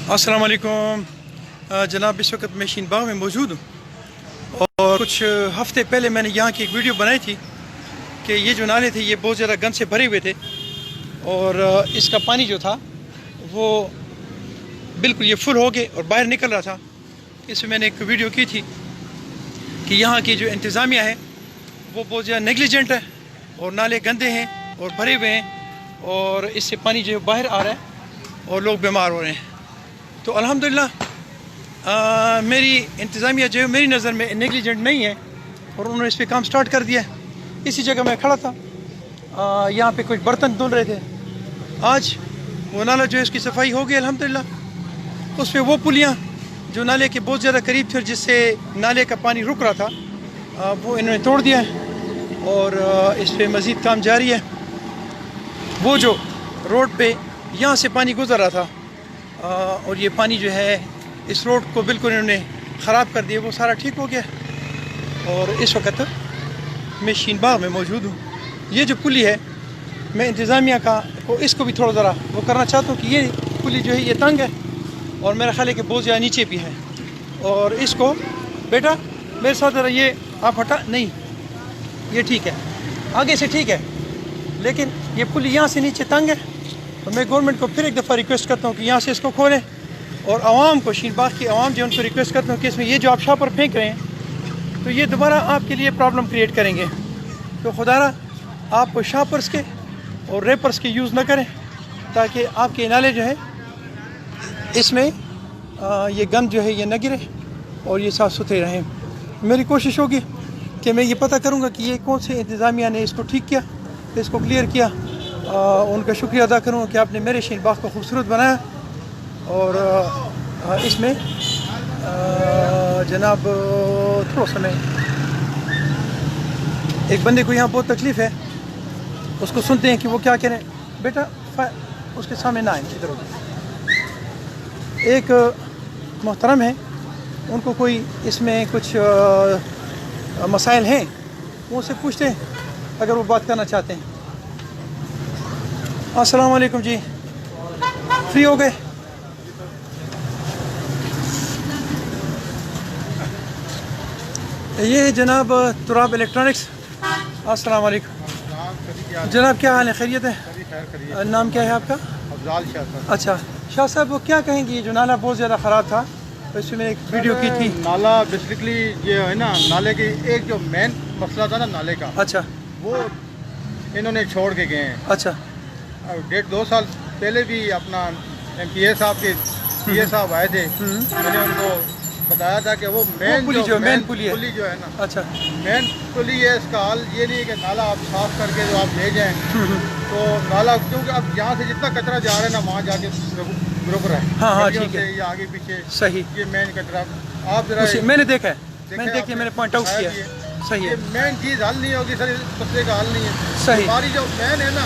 अस्सलाम वालेकुम जनाब, इस वक्त मैं शीन बाग में मौजूद हूँ और कुछ हफ्ते पहले मैंने यहाँ की एक वीडियो बनाई थी कि ये जो नाले थे ये बहुत ज़्यादा गंद से भरे हुए थे और इसका पानी जो था वो बिल्कुल ये फुल हो गए और बाहर निकल रहा था। इसमें मैंने एक वीडियो की थी कि यहाँ की जो इंतज़ामिया है वो बहुत ज़्यादा नेगलिजेंट है और नाले गंदे हैं और भरे हुए हैं और इससे पानी जो बाहर आ रहा है और लोग बीमार हो रहे हैं। तो अल्हम्दुलिल्लाह मेरी इंतज़ामिया जो है मेरी नज़र में नेगलिजेंट नहीं है और उन्होंने इस पर काम स्टार्ट कर दिया है। इसी जगह मैं खड़ा था, यहाँ पे कुछ बर्तन धुल रहे थे। आज वो नाला जो है उसकी सफाई हो गई अल्हम्दुलिल्लाह। उस पर वो पुलियाँ जो नाले के बहुत ज़्यादा करीब थी और जिससे नाले का पानी रुक रहा था वो इन्होंने तोड़ दिया है और इस पर मज़ीद काम जारी है। वो जो रोड पे यहाँ से पानी गुज़र रहा था और ये पानी जो है इस रोड को बिल्कुल इन्होंने ख़राब कर दिया, वो सारा ठीक हो गया और इस वक्त मैं शीन बाग में मौजूद हूँ। ये जो पुली है मैं इंतज़ामिया का को इसको भी थोड़ा ज़रा वो करना चाहता हूँ कि ये पुली जो है ये तंग है और मेरा ख्याल है कि बहुत ज़्यादा नीचे भी है और इसको बेटा मेरे साथ ज़रा ये आप हटा नहीं, ये ठीक है, आगे से ठीक है, लेकिन ये पुली यहाँ से नीचे तंग है। तो मैं गवर्नमेंट को फिर एक दफ़ा रिक्वेस्ट करता हूँ कि यहाँ से इसको खोलें और आवाम को, शीन बाग की आवाम जो उनको रिक्वेस्ट करता हूँ कि इसमें ये जो आप शापर फेंक रहे हैं तो ये दोबारा आपके लिए प्रॉब्लम क्रिएट करेंगे। तो खुदारा आप शापर्स के और रेपर्स के यूज़ ना करें ताकि आपके नाले जो है इसमें ये गंद जो है ये न गिरे और ये साफ़ सुथरे रहें। मेरी कोशिश होगी कि मैं ये पता करूँगा कि ये कौन से इंतज़ामिया ने इसको ठीक किया, इसको क्लियर किया। उनका शुक्रिया अदा करूँगा कि आपने मेरे शीन बाग को खूबसूरत बनाया और इसमें जनाब थोड़ा समय एक बंदे को यहाँ बहुत तकलीफ़ है, उसको सुनते हैं कि वो क्या कह रहे हैं। बेटा उसके सामने ना आए, इधर उधर। एक मोहतरम है, उनको कोई इसमें कुछ मसाइल हैं, वो उससे पूछते हैं अगर वो बात करना चाहते हैं। अस्सलाम वालेकुम जी, फ्री हो गए? ये जनाब तुराब इलेक्ट्रॉनिक्स। अस्सलाम वालेकुम जनाब, क्या हाल है? खैरियत है? नाम क्या है आपका? अफजाल शाह साहब। अच्छा शाह साहब, वो क्या कहेंगे ये जो नाला बहुत ज़्यादा ख़राब था तो इसमें मैंने एक वीडियो की थी। नाला बेसिकली ये है ना, नाले की एक जो मेन मसला था ना नाले का, अच्छा वो इन्होंने छोड़ के गए हैं। अच्छा 1.5-2 साल पहले भी अपना MPA साहब के PA साहब आए थे, मैंने उनको बताया था कि वो मेन पुली जो है ना, अच्छा मेन पुली है, इसका हाल ये नहीं है कि नाला आप साफ करके जो आप ले जाएं तो नाला, क्योंकि अब यहाँ से जितना कचरा जा रहा है ना वहाँ जाके रुक रहा है। हाँ ठीक है, ये आगे पीछे सही, ये मेन कचरा आप जरा मैंने देखा है, मैंने पॉइंट आउट किया। सही है, ये मेन चीज़ हल नहीं होगी सर, इस मसले का हल नहीं है। सही, हमारी जो मेन है ना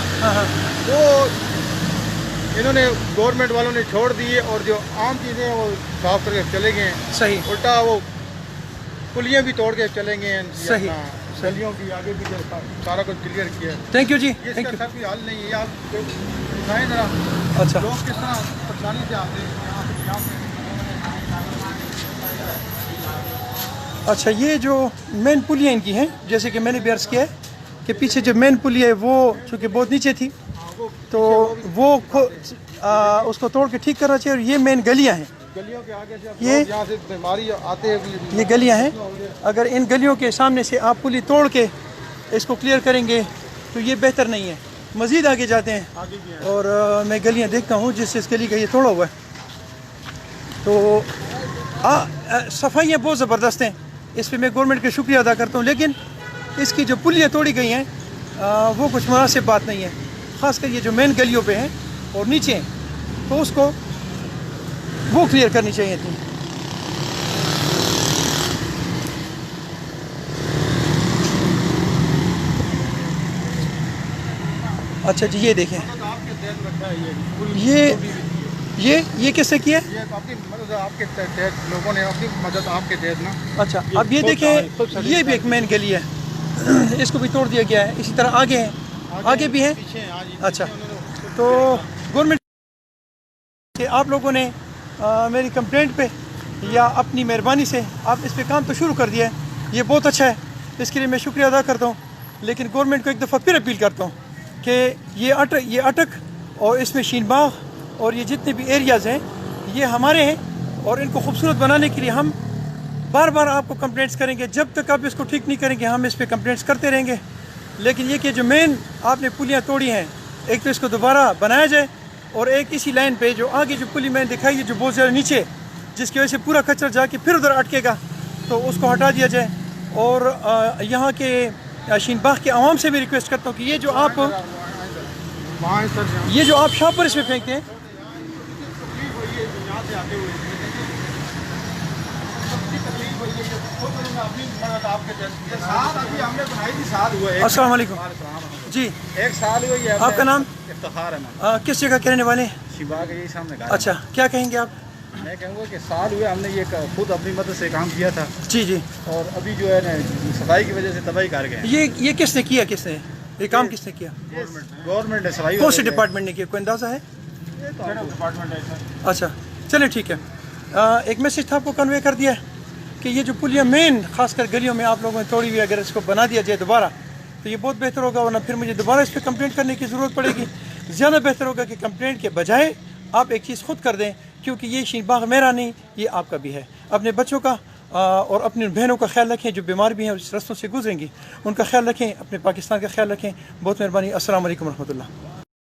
वो इन्होंने गवर्नमेंट वालों ने छोड़ दी है और जो आम चीज़ें हैं वो साफ करके चले गए हैं। सही, उल्टा वो पुलियाँ भी तोड़ के चले गए हैं। सही, गलियों की आगे भी सारा कुछ क्लियर किया है। थैंक यू जी, ये थैंक इसका यू। कोई हल नहीं है, आप बताएं जरा। अच्छा लोग किस तरह परेशानी से आते हैं यहाँ पे। अच्छा, ये जो मेन पुलियाँ इनकी हैं, जैसे कि मैंने भी अर्ज़ किया है कि पीछे जो मेन पुली है वो चूँकि बहुत नीचे थी तो वो उसको तोड़ के ठीक करना चाहिए। और ये मेन गलियाँ हैं, गलियों के आगे से ये यहाँ से बीमारी आते हैं। ये गलियाँ हैं, अगर इन गलियों के सामने से आप पुली तोड़ के इसको क्लियर करेंगे तो ये बेहतर नहीं है। मज़ीद आगे जाते हैं और मैं गलियाँ देखता हूँ जिससे इस गली का ये तोड़ा हुआ है। तो सफाइयाँ बहुत ज़बरदस्त हैं, इस पर मैं गवर्नमेंट का शुक्रिया अदा करता हूँ, लेकिन इसकी जो पुलियाँ तोड़ी गई हैं वो कुछ मुनासिब बात नहीं है। ख़ासकर ये जो मेन गलियों पे हैं और नीचे हैं तो उसको वो क्लियर करनी चाहिए थी। अच्छा जी, ये देखें, ये किससे किया? ये आपकी मदद, आपके तहत लोगों ने अपनी मदद आपके तहत ना। अच्छा, अब ये देखें, ये भी एक मेन गली है, इसको भी तोड़ दिया गया है। इसी तरह आगे हैं, आगे भी हैं। अच्छा, तो गवर्नमेंट के आप लोगों ने میری کمپلینٹ پہ یا اپنی مہربانی سے آپ اس پہ کام تو شروع کر دیا ہے، یہ بہت اچھا ہے، اس کے لیے میں شکریہ ادا کرتا ہوں. لیکن گورنمنٹ کو ایک دفعہ پھر اپیل کرتا ہوں کہ یہ اٹک اور اس میں شین باغ اور یہ جتنے بھی ایریاز ہیں یہ ہمارے ہیں، اور ان کو خوبصورت بنانے کے لیے ہم بار بار آپ کو کمپلینٹس کریں گے. جب تک آپ اس کو ٹھیک نہیں کریں گے ہم اس پہ کمپلینٹس کرتے رہیں گے. لیکن یہ کہ جو مین آپ نے پلیاں توڑی ہیں، ایک تو اس کو دوبارہ بنایا جائے، اور ایک اسی لائن پہ جو آگے جو پلی میں نے دکھائی ہے جو بہت زیادہ نیچے، جس کی وجہ سے پورا کچرا جا کے پھر ادھر اٹکے گا، تو اس کو ہٹا دیا جائے. اور یہاں کے شین باغ کے عوام سے بھی ریکویسٹ کرتا ہوں کہ یہ جو آپ شاپر اس میں پھینکتے ہیں، السلام علیکم. جی ایک سال ہوئی ہے. آپ کا نام؟ افتخار ہے. کس جگہ کے رہنے والے ہیں؟ شیبا کے یہی سامنے گھر. اچھا، کیا کہیں گے آپ؟ میں کہوں گا کہ سال ہوئے ہم نے یہ خود اپنی مدد سے کام کیا تھا. جی جی. اور ابھی جو ہے نا صفائی کی وجہ سے تباہی کر گئے. یہ کس نے کیا؟ کس نے یہ کام کس نے کیا؟ گورنمنٹ نے. صفائی کون سے ڈپارٹمنٹ نے کیا، کوئی اندازہ ہے؟ ڈپارٹمنٹ ہے سر. اچھا چلیں ٹھیک ہے. ایک میسیج تھا آپ کو کنوے کر دیا ہے کہ یہ جو پلیاں مین خاص کر گلیوں میں آپ لوگوں نے توڑی ہوئی، اگر اس کو بنا دیا جائے دوبارہ تو یہ بہت بہتر ہوگا، ورنہ پھر مجھے دوبارہ اس پہ کمپلینٹ کرنے کی ضرورت پڑے گی. زیادہ بہتر ہوگا کہ کمپلینٹ کے بجائے آپ ایک چیز خود کر دیں، کیونکہ یہ شین باغ میرا نہیں، یہ آپ کا بھی ہے. اپنے بچوں کا اور اپنی بہنوں کا خیال رکھیں جو بیمار بھی ہیں اور اس رستوں سے گزریں گی، ان کا خیال رکھیں، اپنے پاکستان کا خیال رکھیں. بہت مہربانی. السلام علیکم ورحمۃ اللہ.